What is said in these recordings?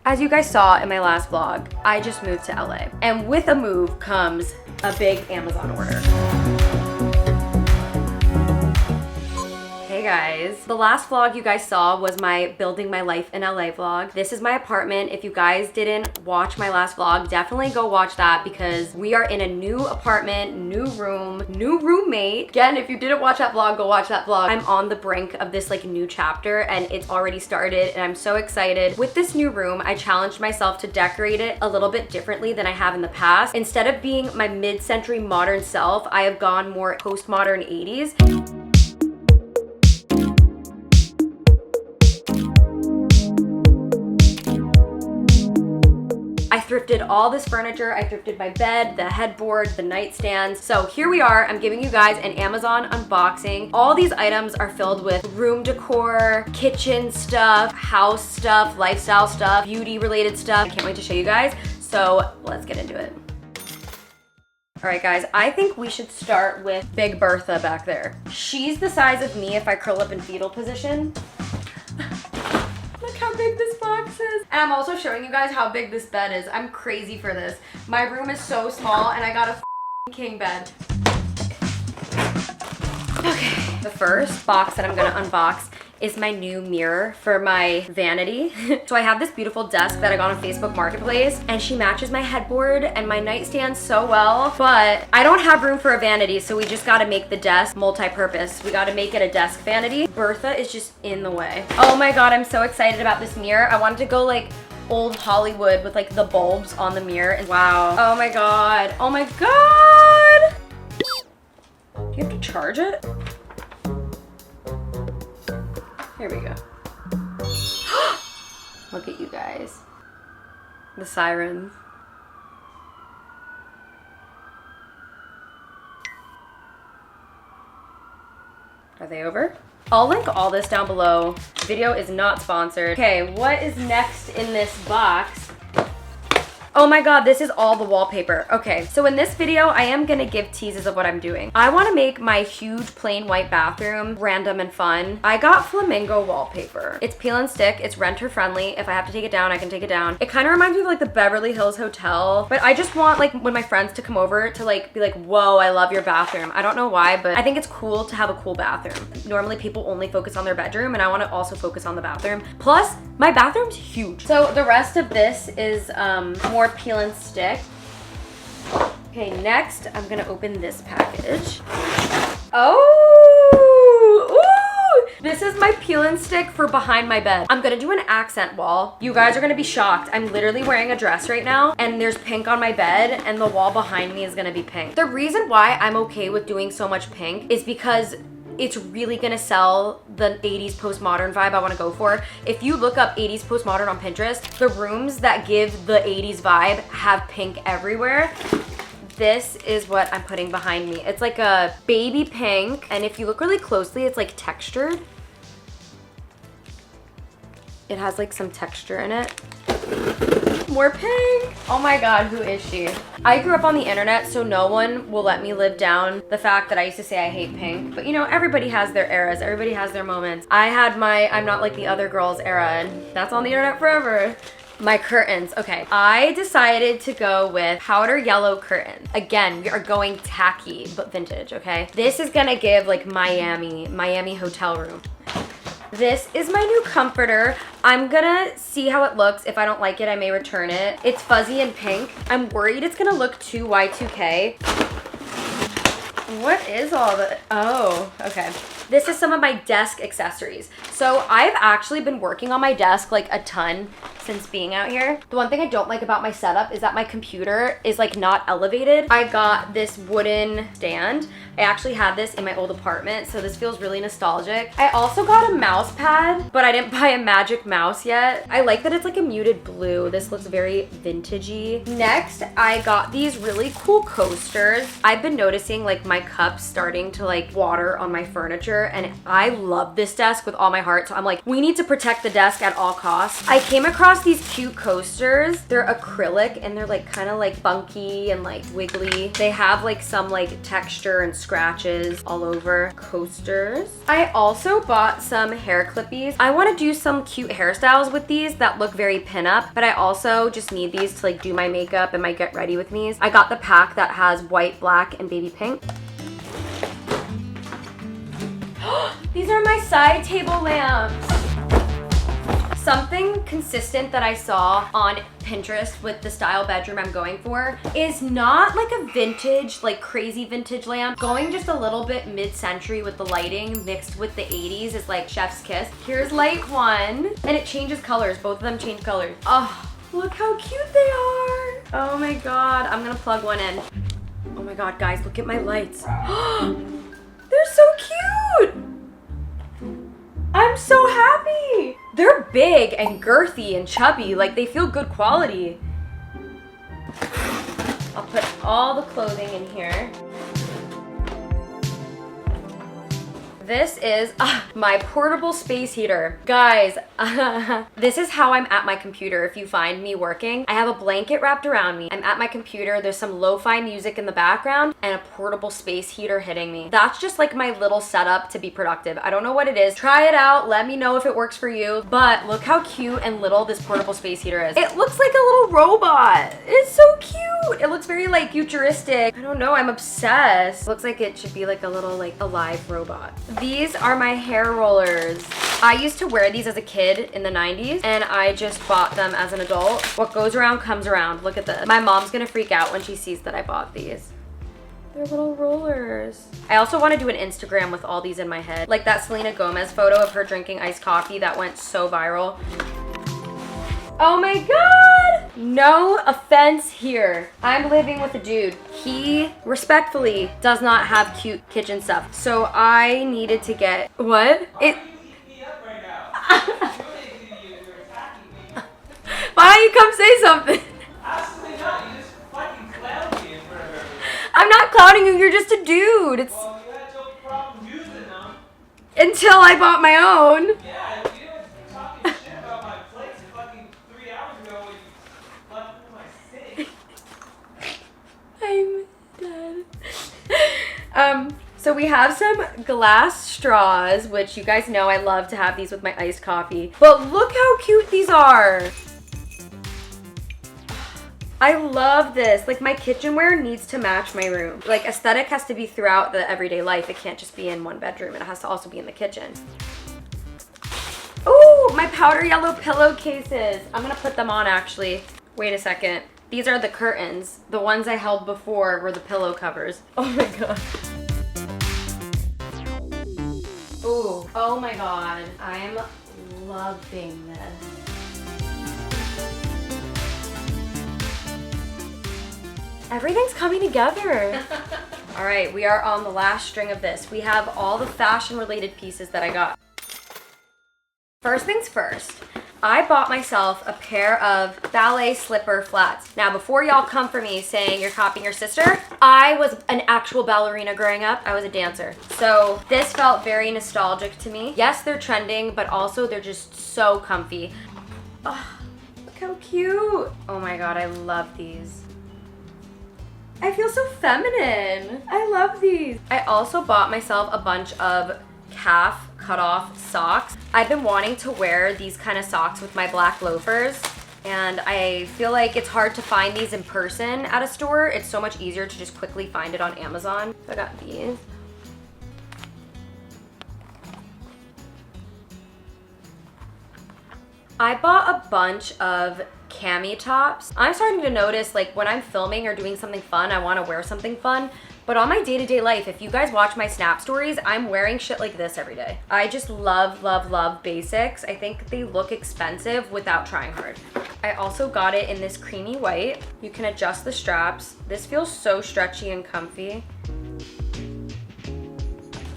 As you guys saw in my last vlog, I just moved to LA. And with a move comes a big Amazon order. Hey guys. The last vlog you guys saw was my building my life in LA vlog. This is my apartment. If you guys didn't watch my last vlog, definitely go watch that because we are in a new apartment, new room, new roommate. Again, if you didn't watch that vlog, go watch that vlog. I'm on the brink of this like new chapter and it's already started and I'm so excited. With this new room, I challenged myself to decorate it a little bit differently than I have in the past. Instead of being my mid-century modern self, I have gone more postmodern 80s. I thrifted all this furniture. I thrifted my bed, the headboard, the nightstands. So here we are. I'm giving you guys an Amazon unboxing. All these items are filled with room decor, kitchen stuff, house stuff, lifestyle stuff, beauty related stuff. I can't wait to show you guys. So let's get into it. All right, guys, I think we should start with Big Bertha back there. She's the size of me if I curl up in fetal position. Look how big this box is. And I'm also showing you guys how big this bed is. I'm crazy for this. My room is so small and I got a king bed. Okay, the first box that I'm gonna unbox is my new mirror for my vanity. So I have this beautiful desk that I got on Facebook Marketplace and she matches my headboard and my nightstand so well, but I don't have room for a vanity, so we just gotta make the desk multi-purpose. We gotta make it a desk vanity. Bertha is just in the way. Oh my God, I'm so excited about this mirror. I wanted to go like old Hollywood with like the bulbs on the mirror. And wow. Oh my God. Oh my God. Do you have to charge it? Here we go. Look at you guys. The sirens. Are they over? I'll link all this down below. Video is not sponsored. Okay, what is next in this box? Oh my God, this is all the wallpaper. Okay, so in this video, I am gonna give teases of what I'm doing. I wanna make my huge plain white bathroom random and fun. I got flamingo wallpaper. It's peel and stick, it's renter friendly. If I have to take it down, I can take it down. It kind of reminds me of like the Beverly Hills Hotel, but I just want like when my friends to come over to like be like, whoa, I love your bathroom. I don't know why, but I think it's cool to have a cool bathroom. Normally people only focus on their bedroom and I wanna also focus on the bathroom. Plus, my bathroom's huge. So the rest of this is more peel and stick. Okay, next I'm gonna open this package. Oh, ooh! This is my peel and stick for behind my bed. I'm gonna do an accent wall. You guys are gonna be shocked. I'm literally wearing a dress right now and there's pink on my bed and the wall behind me is gonna be pink. The reason why I'm okay with doing so much pink is because it's really gonna sell the 80s postmodern vibe I wanna go for. If you look up 80s postmodern on Pinterest, the rooms that give the 80s vibe have pink everywhere. This is what I'm putting behind me. It's like a baby pink, and if you look really closely, it's like textured. It has like some texture in it. More pink. Oh my God, who is she? I grew up on the internet, so no one will let me live down the fact that I used to say I hate pink. But you know, everybody has their eras. Everybody has their moments. I had my I'm not like the other girls era, and that's on the internet forever. My curtains. Okay, I decided to go with powder yellow curtains. Again, we are going tacky, but vintage, okay? This is gonna give like Miami hotel room. This is my new comforter. I'm gonna see how it looks. If I don't like it, I may return it. It's fuzzy and pink. I'm worried it's gonna look too Y2K. What is all the, oh, okay. This is some of my desk accessories. So I've actually been working on my desk like a ton since being out here. The one thing I don't like about my setup is that my computer is like not elevated. I got this wooden stand. I actually had this in my old apartment, so this feels really nostalgic. I also got a mouse pad, but I didn't buy a magic mouse yet. I like that it's like a muted blue. This looks very vintagey. Next, I got these really cool coasters. I've been noticing like my cups starting to like water on my furniture. furniture, and I love this desk with all my heart. So I'm like, we need to protect the desk at all costs. I came across these cute coasters. They're acrylic and they're like kind of like funky and like wiggly. They have like some like texture and scratches all over. Coasters. I also bought some hair clippies. I want to do some cute hairstyles with these that look very pinup, but I also just need these to like do my makeup and my get ready with me's. I got the pack that has white, black, and baby pink. These are my side table lamps. Something consistent that I saw on Pinterest with the style bedroom I'm going for is not like a vintage, like crazy vintage lamp. Going just a little bit mid-century with the lighting mixed with the 80s is like chef's kiss. Here's light one, and it changes colors. Both of them change colors. Oh, look how cute they are. Oh my God, I'm gonna plug one in. Oh my God, guys, look at my lights. They're so cute. I'm so happy. They're big and girthy and chubby. Like, they feel good quality. I'll put all the clothing in here. This is my portable space heater. Guys, this is how I'm at my computer if you find me working. I have a blanket wrapped around me. I'm at my computer. There's some lo-fi music in the background and a portable space heater hitting me. That's just like my little setup to be productive. I don't know what it is. Try it out. Let me know if it works for you. But look how cute and little this portable space heater is. It looks like a little robot. It's so cute. It looks very like futuristic. I don't know. I'm obsessed. Looks like it should be like a little like alive robot. These are my hair rollers. I used to wear these as a kid in the 90s and I just bought them as an adult. What goes around comes around. Look at this. My mom's gonna freak out when she sees that I bought these. They're little rollers. I also want to do an Instagram with all these in my head. Like that Selena Gomez photo of her drinking iced coffee that went so viral. Oh my God! No offense here. I'm living with a dude. He respectfully does not have cute kitchen stuff. So I needed to get, what? Why don't you come say something? Absolutely not. You just fucking clowned me in front of her. I'm not clowning you. You're just a dude. It's Well, you had no problem using them. until I bought my own. Yeah, you were talking shit about my plates fucking 3 hours ago when you left them in my sink. I'm dead. So we have some glass straws, which you guys know I love to have these with my iced coffee. But look how cute these are. I love this. Like, my kitchenware needs to match my room. Like, aesthetic has to be throughout the everyday life. It can't just be in one bedroom. It has to also be in the kitchen. Oh, my powder yellow pillowcases. I'm gonna put them on actually. Wait a second. These are the curtains. The ones I held before were the pillow covers. Oh my God. Ooh, oh my God. I'm loving this. Everything's coming together. All right, we are on the last string of this. We have all the fashion related pieces that I got. First things first, I bought myself a pair of ballet slipper flats. Now, before y'all come for me saying you're copying your sister, I was an actual ballerina growing up. I was a dancer. So this felt very nostalgic to me. Yes, they're trending, but also they're just so comfy. Oh, look how cute. Oh my God, I love these. I feel so feminine. I love these. I also bought myself a bunch of calf cutoff socks. I've been wanting to wear these kind of socks with my black loafers, and I feel like it's hard to find these in person at a store. It's so much easier to just quickly find it on Amazon. So I got these. I bought a bunch of cami tops. I'm starting to notice, like, when I'm filming or doing something fun, I want to wear something fun. But on my day-to-day life, if you guys watch my Snap stories, I'm wearing shit like this every day. I just love, love, love basics. I think they look expensive without trying hard. I also got it in this creamy white. You can adjust the straps. This feels so stretchy and comfy.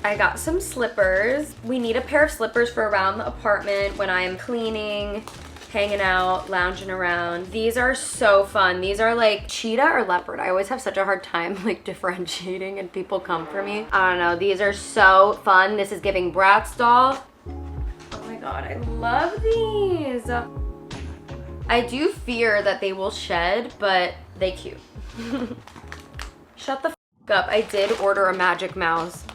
I got some slippers. We need a pair of slippers for around the apartment when I'm cleaning, hanging out, lounging around. These are so fun. These are like cheetah or leopard. I always have such a hard time like differentiating and people come for me. I don't know. These are so fun. This is giving Bratz doll. Oh my God, I love these. I do fear that they will shed, but they cute. Shut the f up. I did order a magic mouse.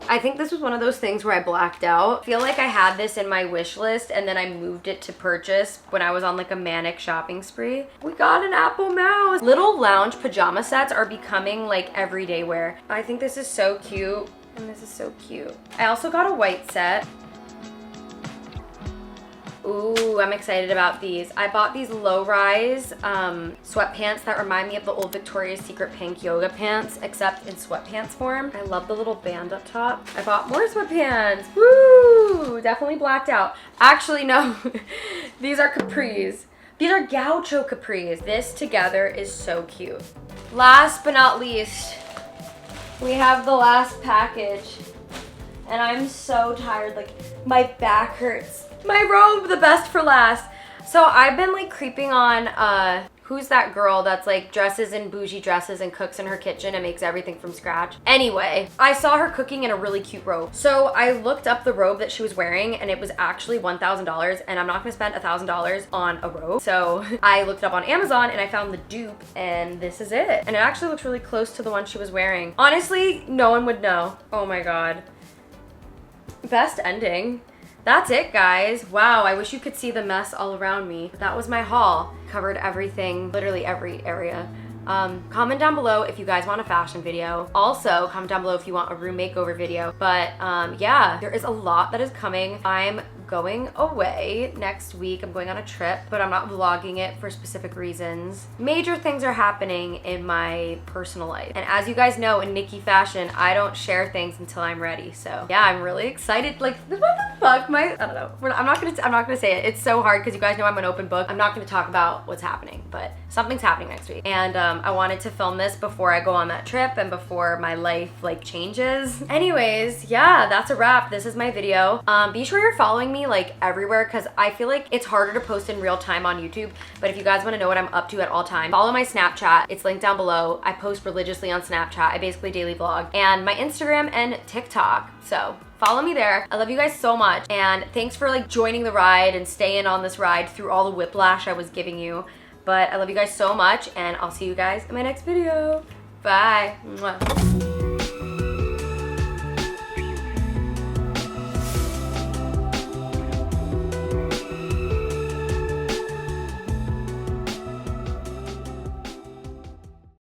I think this was one of those things where I blacked out. I feel like I had this in my wish list and then I moved it to purchase when I was on like a manic shopping spree. We got an Apple mouse. Little lounge pajama sets are becoming like everyday wear. I think this is so cute and this is so cute. I also got a white set. Ooh, I'm excited about these. I bought these low-rise sweatpants that remind me of the old Victoria's Secret pink yoga pants, except in sweatpants form. I love the little band up top. I bought more sweatpants. Woo! Definitely blacked out. Actually, no. These are capris. These are gaucho capris. This together is so cute. Last but not least, we have the last package. And I'm so tired. Like, my back hurts. My robe, the best for last. So I've been like creeping on, who's that girl that's like dresses in bougie dresses and cooks in her kitchen and makes everything from scratch? Anyway, I saw her cooking in a really cute robe. So I looked up the robe that she was wearing and it was actually $1,000 and I'm not gonna spend $1,000 on a robe. So I looked it up on Amazon and I found the dupe and this is it. And it actually looks really close to the one she was wearing. Honestly, no one would know. Oh my God. Best ending. That's it, guys. Wow, I wish you could see the mess all around me. But that was my haul. Covered everything, literally every area. Comment down below if you guys want a fashion video. Also, comment down below if you want a room makeover video. But yeah, there is a lot that is coming. I'm going away next week. I'm going on a trip, but I'm not vlogging it for specific reasons. Major things are happening in my personal life. And as you guys know, in Niki fashion, I don't share things until I'm ready. So yeah, I'm really excited. Like, what the fuck? I don't know. I'm not gonna say it. It's so hard because you guys know I'm an open book. I'm not gonna talk about what's happening, but something's happening next week. And I wanted to film this before I go on that trip and before my life like changes. Anyways, yeah, that's a wrap. This is my video. Be sure you're following me like everywhere because I feel like it's harder to post in real time on YouTube. But if you guys want to know what I'm up to at all times, follow my Snapchat. It's linked down below. I post religiously on Snapchat. I basically daily vlog, and my Instagram and TikTok. So follow me there. I love you guys so much. And thanks for like joining the ride and staying on this ride through all the whiplash I was giving you. But I love you guys so much and I'll see you guys in my next video. Bye. Mwah.